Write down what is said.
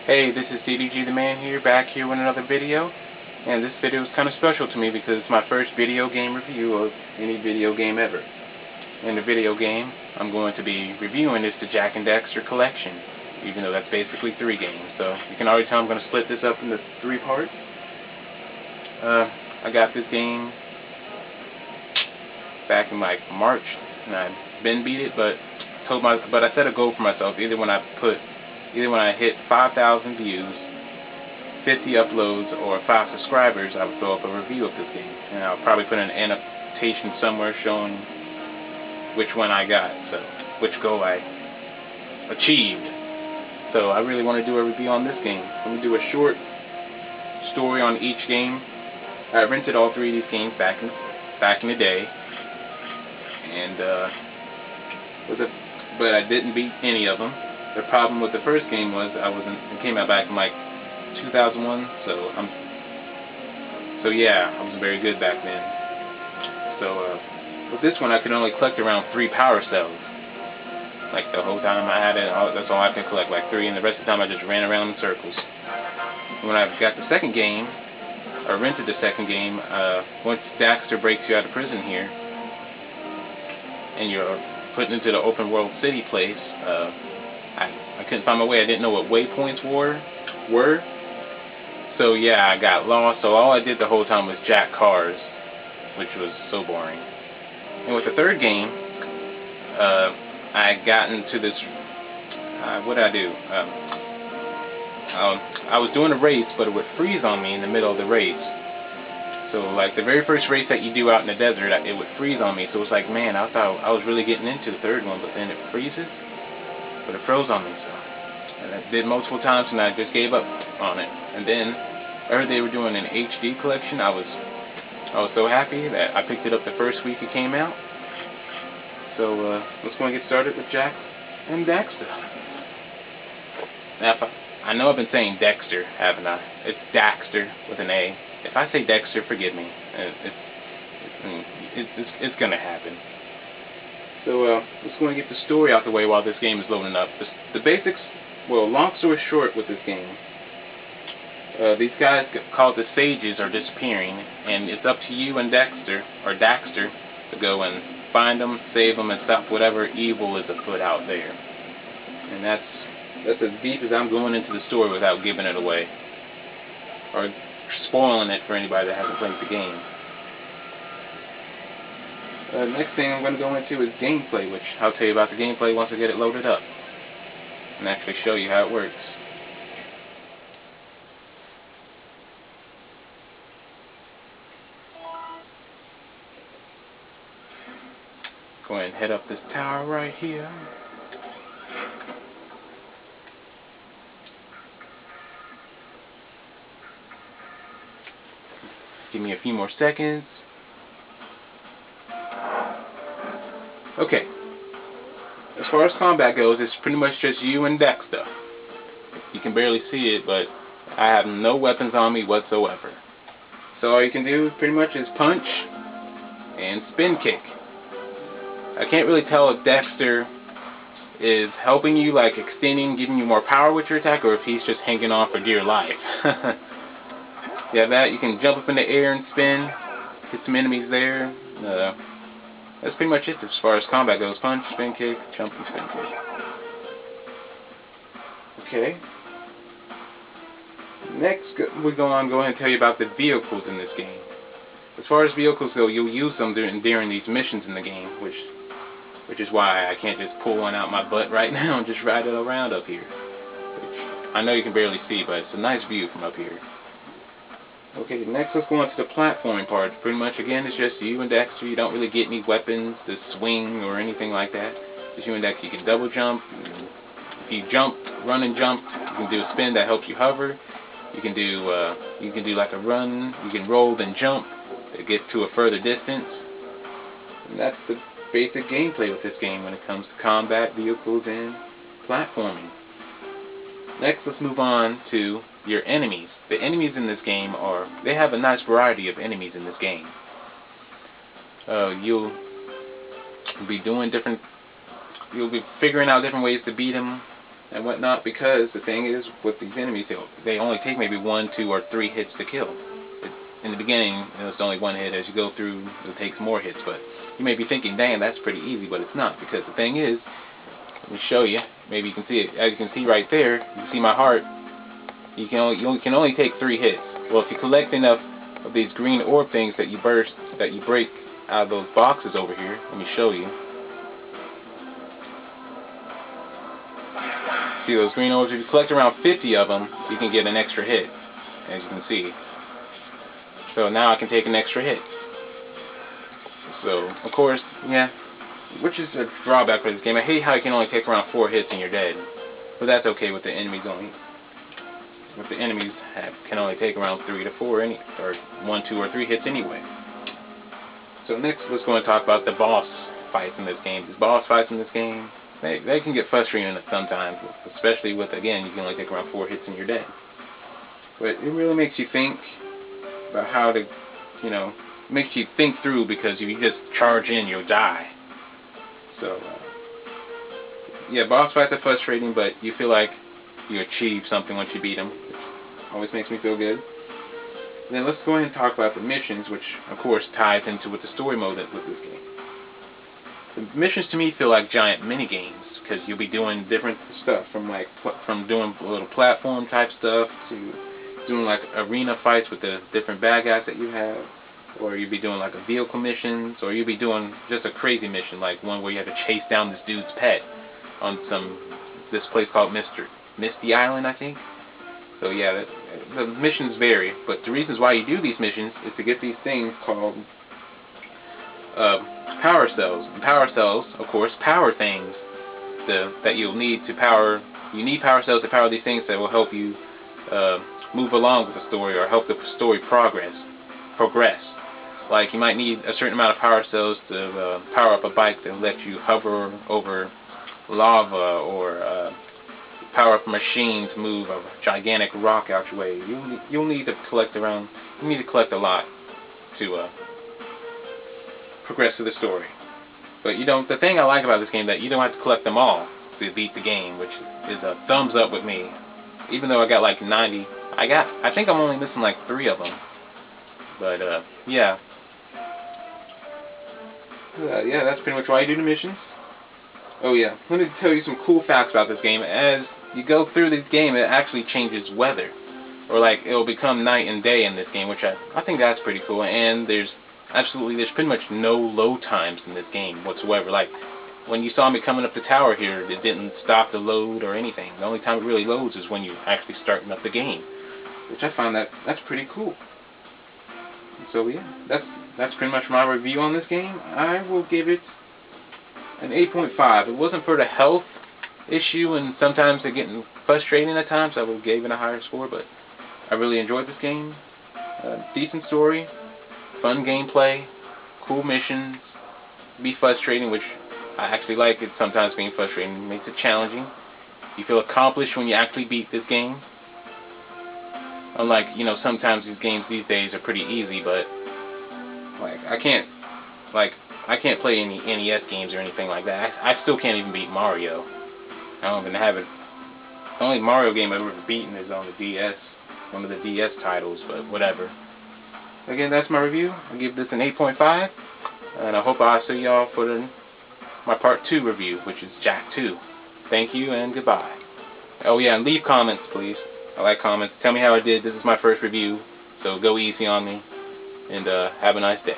Hey, this is CDG the Man here, back here with another video. And this video is kind of special to me because it's my first video game review of any video game ever. In the video game I'm going to be reviewing is the Jak And Daxter collection, even though that's basically 3 games. So you can already tell I'm going to split this up into 3 parts. I got this game back in like March, and I've been beat it, but I set a goal for myself. Either when I hit 5,000 views, 50 uploads, or 5 subscribers, I would throw up a review of this game, and I'll probably put an annotation somewhere showing which one I got, so which goal I achieved. So I really want to do a review on this game. I'm going to do a short story on each game. I rented all 3 of these games back in the day, and but I didn't beat any of them. The problem with the first game was it came out back in like 2001, so yeah, I wasn't very good back then. So with this one I could only collect around 3 power cells. Like the whole time I had it, that's all I could collect, like 3, and the rest of the time I just ran around in circles. When I got the second game, I rented the second game, once Daxter breaks you out of prison here, and you're put into the open world city place, I couldn't find my way. I didn't know what waypoints were. So yeah, I got lost. So all I did the whole time was jack cars, which was so boring. And with the third game, I got into this. What did I do? I was doing a race, but it would freeze on me in the middle of the race. So like the very first race that you do out in the desert, it would freeze on me. So it was like, man, I thought I was really getting into the third one, but then it freezes. But it froze on me, and I did multiple times, and I just gave up on it. And then I heard they were doing an HD collection. I was so happy that I picked it up the first week it came out. So let's go and get started with Jak And Daxter. Now, I know I've been saying Dexter, haven't I? It's Daxter with an A. If I say Dexter, forgive me. It's gonna happen. So let's go and get the story out the way while this game is loading up. The basics, well, long story short with this game, these guys called the Sages are disappearing, and it's up to you and Daxter to go and find them, save them, and stop whatever evil is afoot out there. And that's as deep as I'm going into the story without giving it away, or spoiling it for anybody that hasn't played the game. Next thing I'm going to go into is gameplay, which I'll tell you about the gameplay once I get it loaded up and actually show you how it works. Go ahead and head up this tower right here. Give me a few more seconds. Okay, as far as combat goes, it's pretty much just you and Daxter. You can barely see it, but I have no weapons on me whatsoever. So all you can do pretty much is punch and spin kick. I can't really tell if Daxter is helping you, like extending, giving you more power with your attack, or if he's just hanging on for dear life. Yeah, that you can jump up in the air and spin, hit some enemies there. That's pretty much it as far as combat goes. Punch, spin kick, jump, and spin kick. Okay. Next, we're going to go ahead and tell you about the vehicles in this game. As far as vehicles go, you'll use them during these missions in the game, which is why I can't just pull one out my butt right now and just ride it around up here. Which I know you can barely see, but it's a nice view from up here. Okay, next let's go on to the platforming part. Pretty much, again, it's just you and Daxter. You don't really get any weapons to swing or anything like that. Just you and Daxter. You can double jump. If you jump, run and jump, you can do a spin that helps you hover. You can do like a run. You can roll then jump to get to a further distance. And that's the basic gameplay with this game when it comes to combat, vehicles, and platforming. Next, let's move on to your enemies. The enemies in this game they have a nice variety of enemies in this game. You'll be figuring out different ways to beat them and whatnot, because the thing is, with these enemies, they only take maybe 1, 2, or 3 hits to kill. In the beginning, it's only 1 hit. As you go through, it takes more hits, but you may be thinking, dang, that's pretty easy, but it's not, because the thing is, let me show you, maybe you can see it, as you can see right there, you see my heart, you can only take 3 hits. Well, if you collect enough of these green orb things that you break out of those boxes over here, let me show you. See those green orbs? If you collect around 50 of them, you can get an extra hit, as you can see. So now I can take an extra hit. So, of course, yeah, which is a drawback for this game. I hate how you can only take around 4 hits and you're dead. But that's okay with the enemies only. With the enemies can only take around 3 to 4 or 1, 2, or 3 hits anyway. So next, let's go and talk about the boss fights in this game. The boss fights in this game, they can get frustrating sometimes, especially with, again, you can only take around 4 hits and you're dead. But it really makes you think about how to, makes you think through, because if you just charge in, you'll die. So, yeah, boss fights are frustrating, but you feel like you achieve something once you beat them, which always makes me feel good. And then let's go ahead and talk about the missions, which, of course, ties into with the story mode with this game. The missions to me feel like giant mini games, because you'll be doing different stuff, from doing little platform type stuff to doing like arena fights with the different bad guys that you have, or you'll be doing like a vehicle missions, or you'll be doing just a crazy mission, like one where you have to chase down this dude's pet on this place called Misty Island, I think. So yeah, the missions vary, but the reasons why you do these missions is to get these things called power cells. And power cells, of course, power things that you'll need to power. You need power cells to power these things that will help you move along with the story, or help the story progress. Like you might need a certain amount of power cells to power up a bike that lets you hover over lava, or power up a machine to move a gigantic rock out your way. You'll need to collect around. You need to collect a lot to progress through the story. But the thing I like about this game is that you don't have to collect them all to beat the game, which is a thumbs up with me. Even though I got like 90, I think I'm only missing like 3 of them. But yeah. Yeah, that's pretty much why you do the missions. Oh yeah, let me tell you some cool facts about this game. As you go through this game, it actually changes weather. Or like, it'll become night and day in this game, which I think that's pretty cool. And there's pretty much no load times in this game whatsoever. Like, when you saw me coming up the tower here, it didn't stop the load or anything. The only time it really loads is when you're actually starting up the game. Which I find that's pretty cool. So yeah, that's pretty much my review on this game. I will give it an 8.5. If it wasn't for the health issue and sometimes it getting frustrating at times, I would have given it a higher score, but I really enjoyed this game. Decent story, fun gameplay, cool missions, be frustrating, which I actually like it sometimes being frustrating. It makes it challenging. You feel accomplished when you actually beat this game. Unlike, sometimes these games these days are pretty easy, but like I can't play any NES games or anything like that. I still can't even beat Mario. I don't even have it. The only Mario game I've ever beaten is on the DS, one of the DS titles, but whatever. Again, that's my review. I give this an 8.5, and I hope I'll see y'all for my part 2 review, which is Jak 2. Thank you and goodbye. Oh yeah, and leave comments, please. I like comments. Tell me how I did. This is my first review, so go easy on me, and have a nice day.